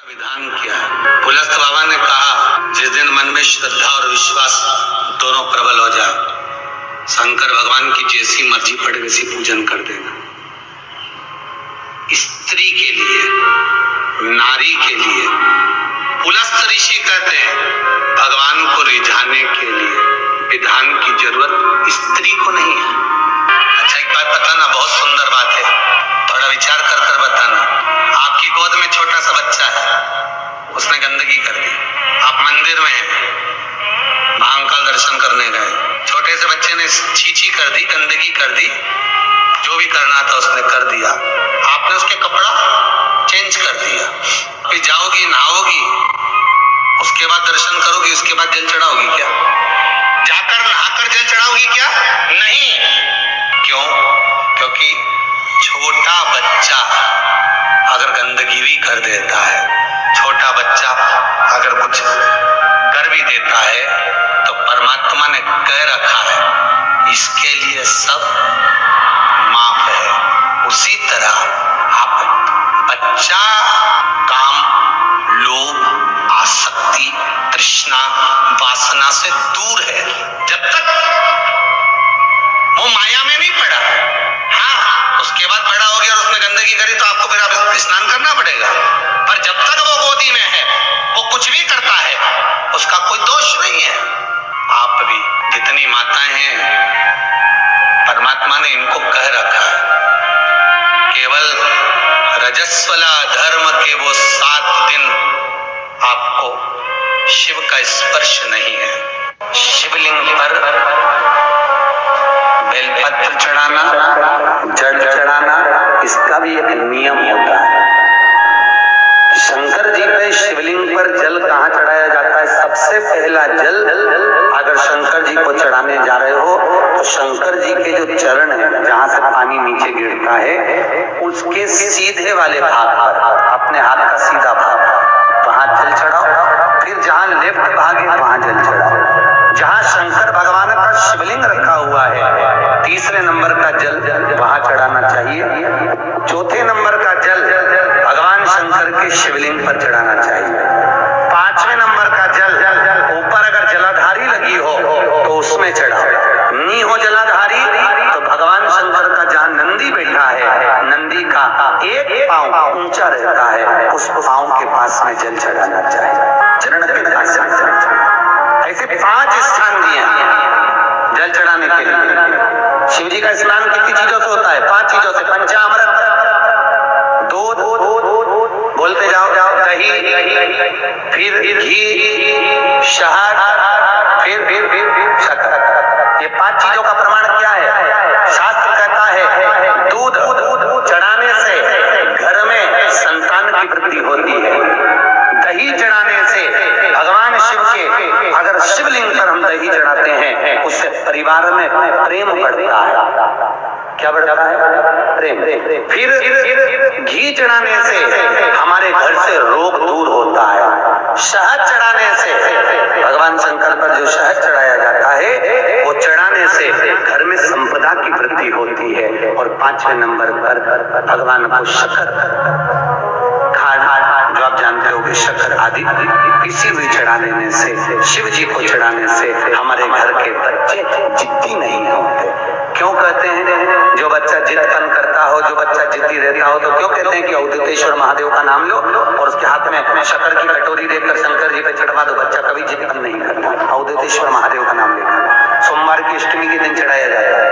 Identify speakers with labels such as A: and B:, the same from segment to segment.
A: विधान किया है। पुलस्त बाबा ने कहा, जिस दिन मन में श्रद्धा और विश्वास दोनों प्रबल हो जाए, शंकर भगवान की जैसी मर्जी पड़े वैसी पूजन कर देना। स्त्री के लिए, नारी के लिए पुलस्त ऋषि कहते हैं, भगवान को रिझाने के लिए विधान की जरूरत स्त्री को नहीं है। अच्छा, एक बात बताना, बहुत सुंदर बात है, थोड़ा विचार कर कर बताना। आपकी गोद में छोटा सा बच्चा है, उसने गंदगी कर दी, आप मंदिर में हैं, महाकाल दर्शन करने गए, छोटे से बच्चे ने छीछी कर दी, गंदगी कर दी, जो भी करना था उसने कर दिया, आपने उसके कपड़ा चेंज कर दिया, फिर जाओगी, नहाओगी, उसके बाद दर्शन करोगी, उसके बाद जल चढ़ाओगी क्या? जाकर नहाकर जल चढ़ाओगी क्या? नहीं। क्यों? क्योंकि छोटा बच्चा अगर गंदगी भी कर देता है, छोटा बच्चा अगर कुछ कर भी देता है, तो परमात्मा ने कह रखा है इसके लिए सब माफ है। उसी तरह आप बच्चा काम, लोभ, आसक्ति, तृष्णा, वासना से दूर है, जब तक वो माया में नहीं पड़ा। हाँ, उसके बाद बड़ा हो गया और उसने गंदगी करी तो आपको फिर स्नान करना पड़ेगा, पर जब तक वो गोदी में है, वो कुछ भी करता है, उसका कोई दोष नहीं है। आप भी जितनी माताएं हैं, परमात्मा ने इनको कह रखा है, केवल रजस्वला धर्म के वो 7 दिन आपको शिव का स्पर्श नहीं है। शिवलिंग पर बेलपत्र चढ़ाना, जल चढ़ाना, इसका भी एक नियम होता है। शंकर जी पे शिवलिंग पर जल कहाँ चढ़ाया जाता है? सबसे पहला जल अगर शंकर जी को चढ़ाने जा रहे हो तो शंकर जी के जो चरण है, जहाँ से पानी नीचे गिरता है, उसके सीधे वाले भाग पर, अपने हाथ का सीधा भाग, वहां जल चढ़ाओ। फिर जहाँ लेफ्ट भाग है वहां जल चढ़ाओ। जहाँ शंकर भगवान का शिवलिंग रखा हुआ है, तीसरे नंबर का जल वहां चढ़ाना चाहिए। चौथे नंबर का जल भगवान शंकर के शिवलिंग पर चढ़ाना चाहिए। 5वें नंबर का जल ऊपर अगर जलाधारी लगी हो तो उसमें चढ़ाओ। नहीं हो जलाधारी तो भगवान शंकर का जहाँ नंदी बैठा है, नंदी का एक पांव ऊंचा रहता है, उस पांव के पास में जल चढ़ाना चाहिए, चरण के पास में। ऐसे 5 स्थान दिए जल चढ़ाने के लिए। शिव जी का स्नान कितनी चीजों से होता है? 5 चीजों से, पंचामृत, दूध, बोलते जाओ, दही, फिर घी, शहद, फिर शक्कर। ये 5 चीजों का प्रमाण क्या है? शास्त्र कहता है दूध चढ़ाने से घर में संतान की वृद्धि होती है। दही चढ़ाने से भगवान शिव के, अगर शिवलिंग पर हम दही चढ़ाते हैं, उससे परिवार में प्रेम बढ़ता है। क्या बढ़ता है? प्रेम। फिर घी चढ़ाने से हमारे घर से रोग दूर होता है। शहद चढ़ाने से, भगवान शंकर पर जो शहद चढ़ाया जाता है, वो चढ़ाने से घर में संपदा की वृद्धि होती है। और 5वें नंबर पर भगवान को शक्कर, जो आप जानते हो कि शक्कर आदि किसी भी चढ़ा देने से, शिव जी को चढ़ाने से हमारे घर के बच्चे जिद्दी नहीं होते। क्यों कहते हैं? जो बच्चा जिद्दपन करता हो, जो बच्चा जिद्दी रहता हो, तो क्यों कहते हैं कि अवधूतेश्वर महादेव का नाम लो और उसके हाथ में शक्कर की कटोरी देकर शंकर जी पे चढ़वा दो, बच्चा कभी जिद्दपन नहीं करता। अवधूतेश्वर महादेव का नाम लेकर सोमवार की अष्टमी के दिन चढ़ाया जाता है।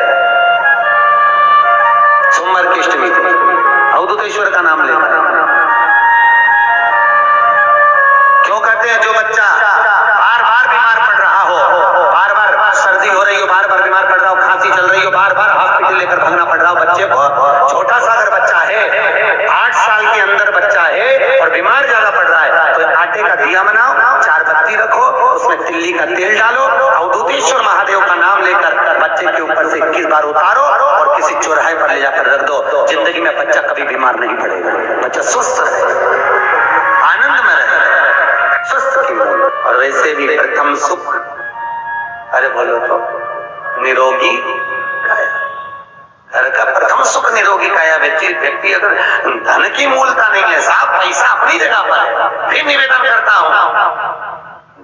A: सोमवार की अष्टमी अवधूतेश्वर का नाम लेकर। क्यों कहते हैं? जो बच्चा बार बार बीमार पड़ रहा हो, बार बार सर्दी हो रही हो, बार बार बीमार पड़ रहा हो, खांसी चल रही हो, बार बार हॉस्पिटल लेकर भागना पड़ रहा हो, बच्चे छोटा सा अगर बच्चा है, 8 साल के अंदर बच्चा है और बीमार ज्यादा पड़ रहा है, तो आटे का दिया बनाओ, 4 बत्ती रखो, उसमें तिल्ली का तेल डालो, अवधूतेश्वर महादेव का नाम लेकर बच्चे के ऊपर से 21 बार उतारो और किसी चौराहे पर ले जाकर रख दो। जिंदगी में बच्चा कभी बीमार नहीं पड़ेगा, बच्चा स्वस्थ रहे, आनंद में रहे, स्वस्थ की। और वैसे भी प्रथम सुख, अरे बोलो तो, निरोगी काया। घर का प्रथम सुख निरोगी काया। व्यक्ति अगर धन की मूलता नहीं है, साफ पैसा अपनी जगह पर है, फिर निवेदन करता हूं,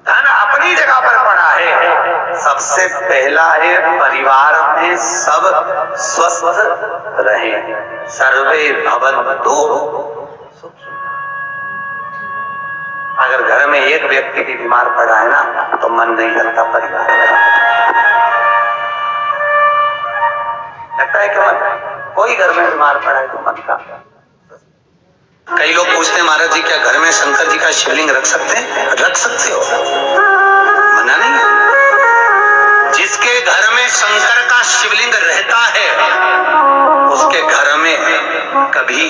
A: धन अपनी जगह पर पड़ा है। सबसे पहला है परिवार में सब स्वस्थ रहे, सर्वे भवन्तु। अगर घर में एक व्यक्ति भी बीमार पड़ा है ना, तो मन नहीं करता परिवार लगता है कि मन, कोई घर में बीमार पड़ा है तो मन का। कई लोग पूछते हैं महाराज जी क्या घर में शंकर जी का शिवलिंग रख सकते हैं? रख सकते हो, मना नहीं। जिसके घर में शंकर का शिवलिंग रहता है उसके घर में कभी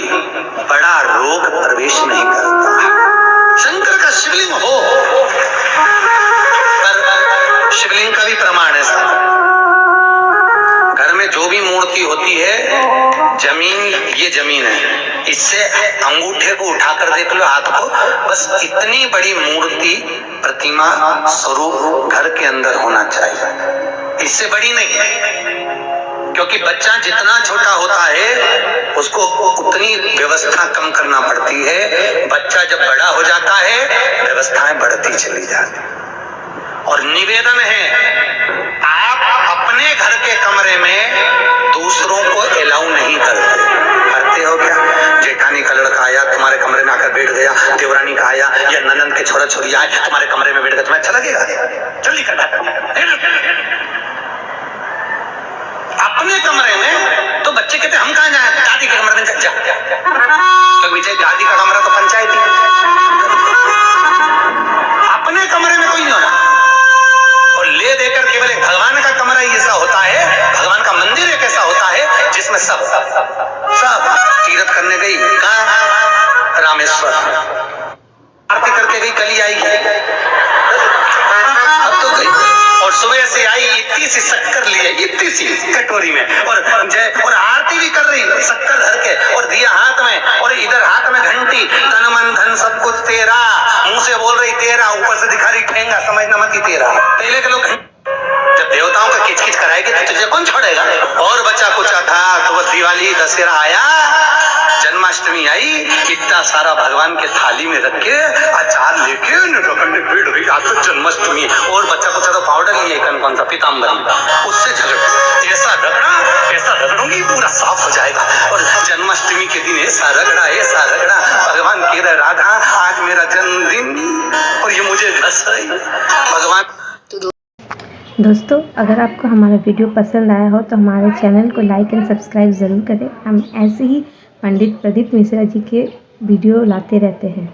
A: बड़ा रोग प्रवेश नहीं करता। शंकर का शिवलिंग हो, पर शिवलिंग का भी प्रमाण है साहब। घर में जो भी मूर्ति होती है, जमीन ये जमीन है, इससे अंगूठे को उठाकर देख लो, हाथ को, बस इतनी बड़ी मूर्ति प्रतिमा स्वरूप घर के अंदर होना चाहिए, इससे बड़ी नहीं। क्योंकि बच्चा जितना छोटा होता है उसको उतनी व्यवस्था कम करना पड़ती है। बच्चा जब बड़ा हो जाता है व्यवस्थाएं बढ़ती चली जाती। और निवेदन है, आप अपने घर के कमरे में दूसरों को अलाउ नहीं करते हो क्या? जेठानी का लड़का आया तुम्हारे कमरे में आकर बैठ गया, देवरानी का आया या ननंद के छोरा छोरी आए तुम्हारे कमरे में बैठ गया, तुम्हें अच्छा लगेगा? जल्दी करना। अपने कमरे में तो बच्चे कहते हम कहां जाए, दादी के कमरे में जा। तो दादी का कमरा तो पंचायती है, अपने कमरे में कोई नहीं होना। और ले देकर केवल एक भगवान का कमरा ही ऐसा होता है, भगवान का मंदिर एक ऐसा होता है जिसमें सब तीर्थ करने गई, कहां? रामेश्वर, आरती करके गई, कली आएगी, अब तो गई। और सुबह से आई इतनी सी शक्कर लिए, इतनी सी कटोरी में, और आरती भी कर रही शक्कर धर के, और दिया हाथ में, और इधर हाथ में घंटी, तन मन धन सब कुछ तेरा, मुंह से बोल रही तेरा, ऊपर से दिखा रही ठेंगा, समझना मत ही तेरा। पहले के लोग जब देवताओं का किचकिच कराएगी तो तुझे कौन छोड़ेगा? और बचा कुचा था तो वो दिवाली दशहरा आया, जन्माष्टमी आई, इतना सारा भगवान के थाली में रख के अचार लेके भीड़ हुई, आज तो जन्माष्टमी, और बच्चा कुचा तो पाउडर लिए कौन सा पीताम्बरी, उससे झगड़, ऐसा रगड़ूंगी पूरा साफ हो जाएगा। और जन्माष्टमी के दिन ऐसा रगड़ा, भगवान कह रहे राधा आज मेरा जन्मदिन और ये मुझे घसाई भगवान।
B: दोस्तों अगर आपको हमारा वीडियो पसंद आया हो तो हमारे चैनल को लाइक एंड सब्सक्राइब ज़रूर करें। हम ऐसे ही पंडित प्रदीप मिश्रा जी के वीडियो लाते रहते हैं।